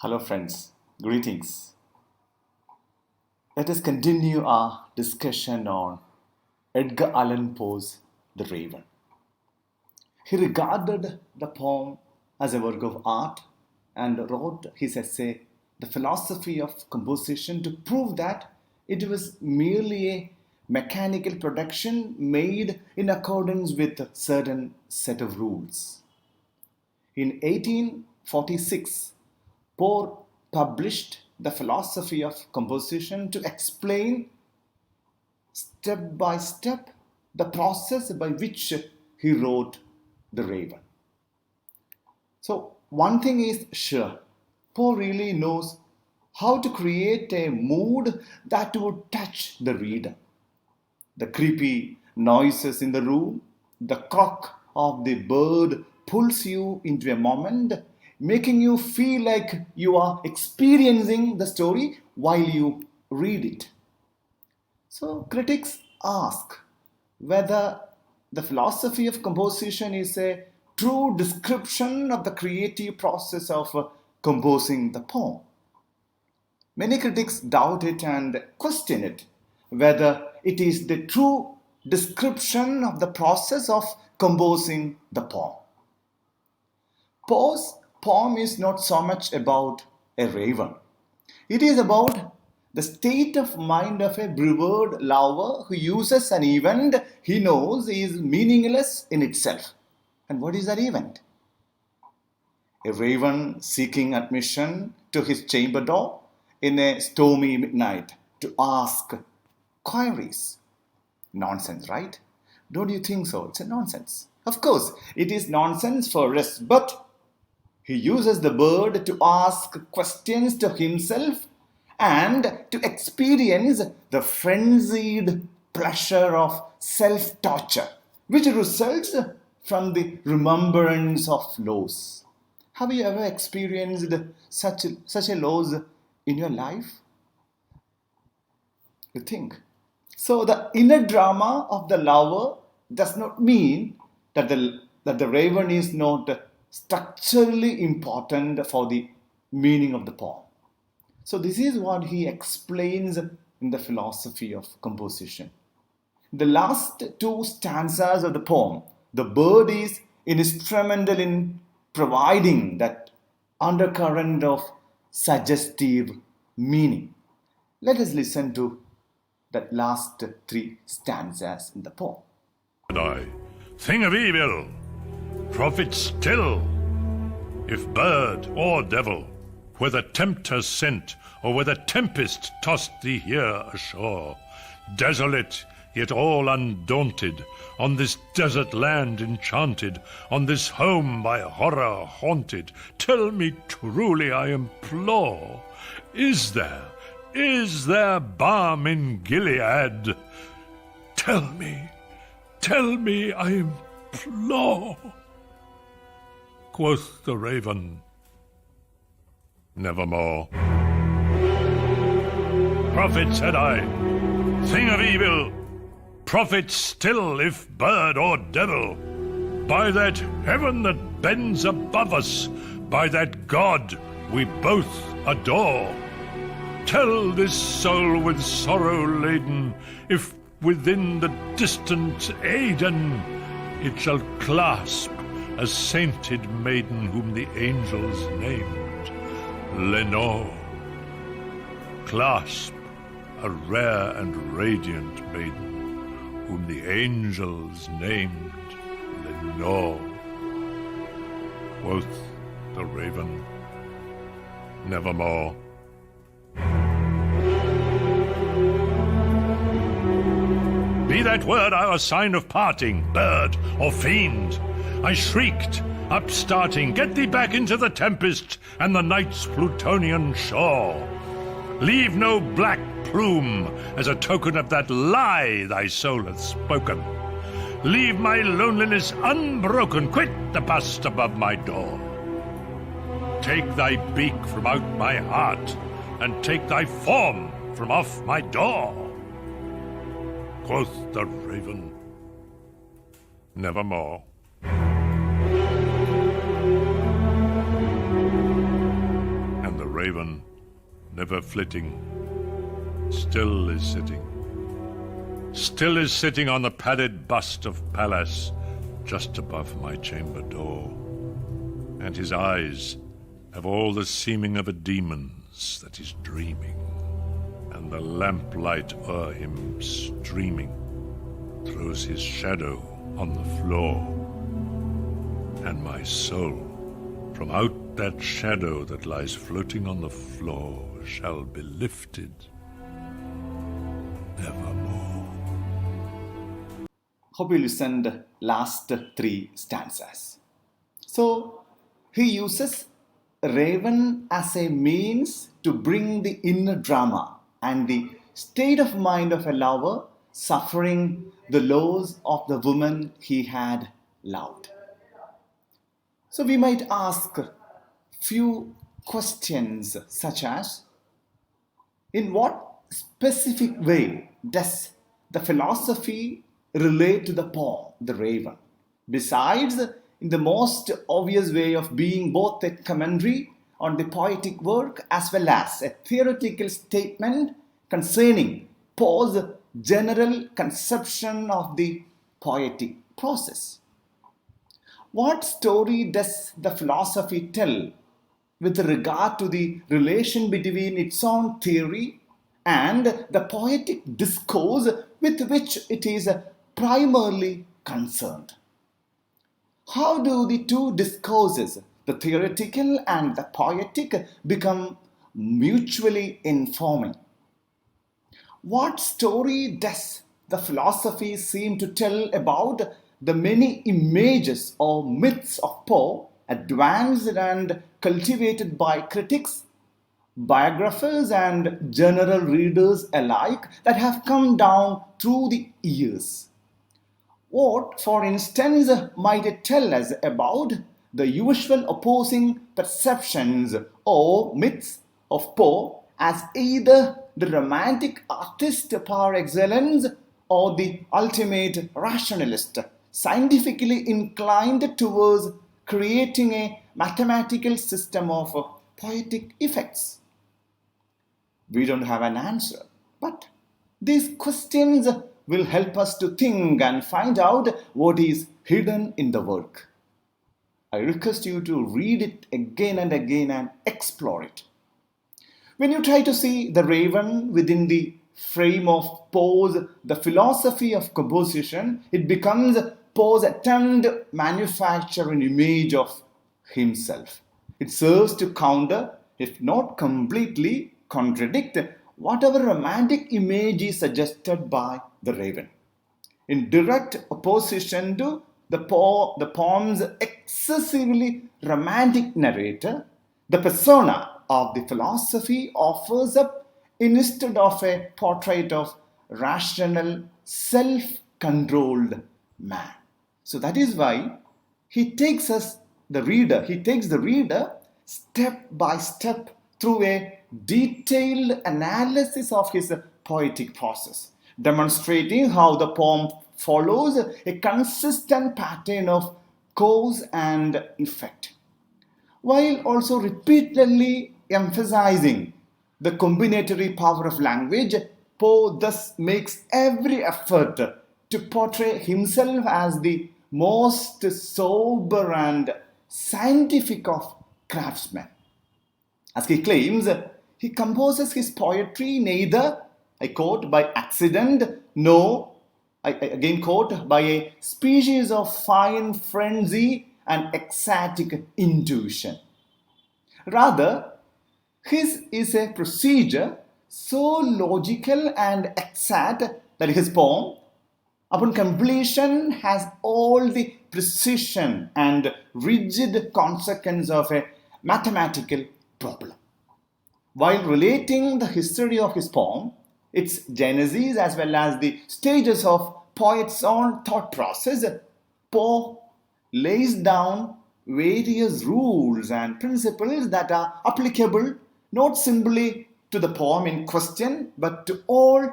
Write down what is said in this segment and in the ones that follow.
Hello, friends. Greetings. Let us continue our discussion on Edgar Allan Poe's The Raven. He regarded the poem as a work of art and wrote his essay, The Philosophy of Composition, to prove that it was merely a mechanical production made in accordance with a certain set of rules. In 1846, Poe published The Philosophy of Composition to explain step by step the process by which he wrote The Raven. So, one thing is sure, Poe really knows how to create a mood that would touch the reader. The creepy noises in the room, the croak of the bird pulls you into a moment, making you feel like you are experiencing the story while you read it. So, critics ask whether the philosophy of composition is a true description of the creative process of composing the poem. Many critics doubt it and question it, whether it is the true description of the process of composing the poem. Poe's poem is not so much about a raven. It is about the state of mind of a brewered lover who uses an event he knows is meaningless in itself. And what is that event? A raven seeking admission to his chamber door in a stormy midnight to ask queries. Nonsense, right? Don't you think so? It's a nonsense. Of course, it is nonsense for us, but he uses the bird to ask questions to himself and to experience the frenzied pleasure of self-torture, which results from the remembrance of loss. Have you ever experienced such a loss in your life? You think? So the inner drama of the lover does not mean that the raven is not structurally important for the meaning of the poem. So this is what he explains in the philosophy of composition. The last two stanzas of the poem, the bird is instrumental in providing that undercurrent of suggestive meaning. Let us listen to that last three stanzas in the poem. And I, thing of evil, prophet still, if bird or devil, whether tempter sent, or whether tempest tossed thee here ashore, desolate, yet all undaunted, on this desert land enchanted, on this home by horror haunted, tell me truly, I implore, is there balm in Gilead? Tell me, I implore. Quoth the raven, nevermore. Prophet, said I, thing of evil, prophet still, if bird or devil, by that heaven that bends above us, by that God we both adore, tell this soul with sorrow laden, if within the distant Aidenn it shall clasp a sainted maiden whom the angels named Lenore. Clasp a rare and radiant maiden whom the angels named Lenore. Quoth the raven, nevermore. Be that word our sign of parting, bird or fiend, I shrieked, upstarting, get thee back into the tempest and the night's Plutonian shore. Leave no black plume as a token of that lie thy soul hath spoken. Leave my loneliness unbroken, quit the bust above my door. Take thy beak from out my heart, and take thy form from off my door. Quoth the raven, nevermore. raven, never flitting, still is sitting. Still is sitting on the padded bust of Pallas, just above my chamber door. And his eyes have all the seeming of a demon's that is dreaming, and the lamplight o'er him streaming throws his shadow on the floor. And my soul, from out that shadow that lies floating on the floor, shall be lifted evermore. Hope you listened last 3 stanzas. So he uses raven as a means to bring the inner drama and the state of mind of a lover suffering the loss of the woman he had loved. So we might ask few questions such as, in what specific way does the philosophy relate to the poem, The Raven, besides in the most obvious way of being both a commentary on the poetic work as well as a theoretical statement concerning Poe's general conception of the poetic process? What story does the philosophy tell with regard to the relation between its own theory and the poetic discourse with which it is primarily concerned? How do the two discourses, the theoretical and the poetic, become mutually informing? What story does the philosophy seem to tell about the many images or myths of Poe, advanced and cultivated by critics, biographers, and general readers alike that have come down through the years? What, for instance, might it tell us about the usual opposing perceptions or myths of Poe as either the romantic artist par excellence or the ultimate rationalist, scientifically inclined towards creating a mathematical system of poetic effects? We don't have an answer, but these questions will help us to think and find out what is hidden in the work. I request you to read it again and again and explore it. When you try to see the raven within the frame of Poe's The Philosophy of Composition, it becomes Poe's attempt to manufacture an image of himself. It serves to counter, if not completely contradict, whatever romantic image is suggested by the raven. In direct opposition to the poem's excessively romantic narrator, the persona of the philosophy offers up, instead of a portrait of rational, self-controlled man. So that is why he takes the reader step by step through a detailed analysis of his poetic process, demonstrating how the poem follows a consistent pattern of cause and effect, while also repeatedly emphasizing the combinatory power of language. Poe thus makes every effort to portray himself as the most sober and scientific of craftsmen. As he claims, he composes his poetry neither, I quote, by accident, nor, I again quote, by a species of fine frenzy and ecstatic intuition. Rather, his is a procedure so logical and exact that his poem, upon completion, has all the precision and rigid consequence of a mathematical problem. While relating the history of his poem, its genesis as well as the stages of poet's own thought process, Poe lays down various rules and principles that are applicable not simply to the poem in question but to all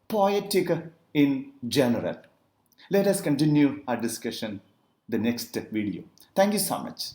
poetic in general. Let us continue our discussion the next video. Thank you so much.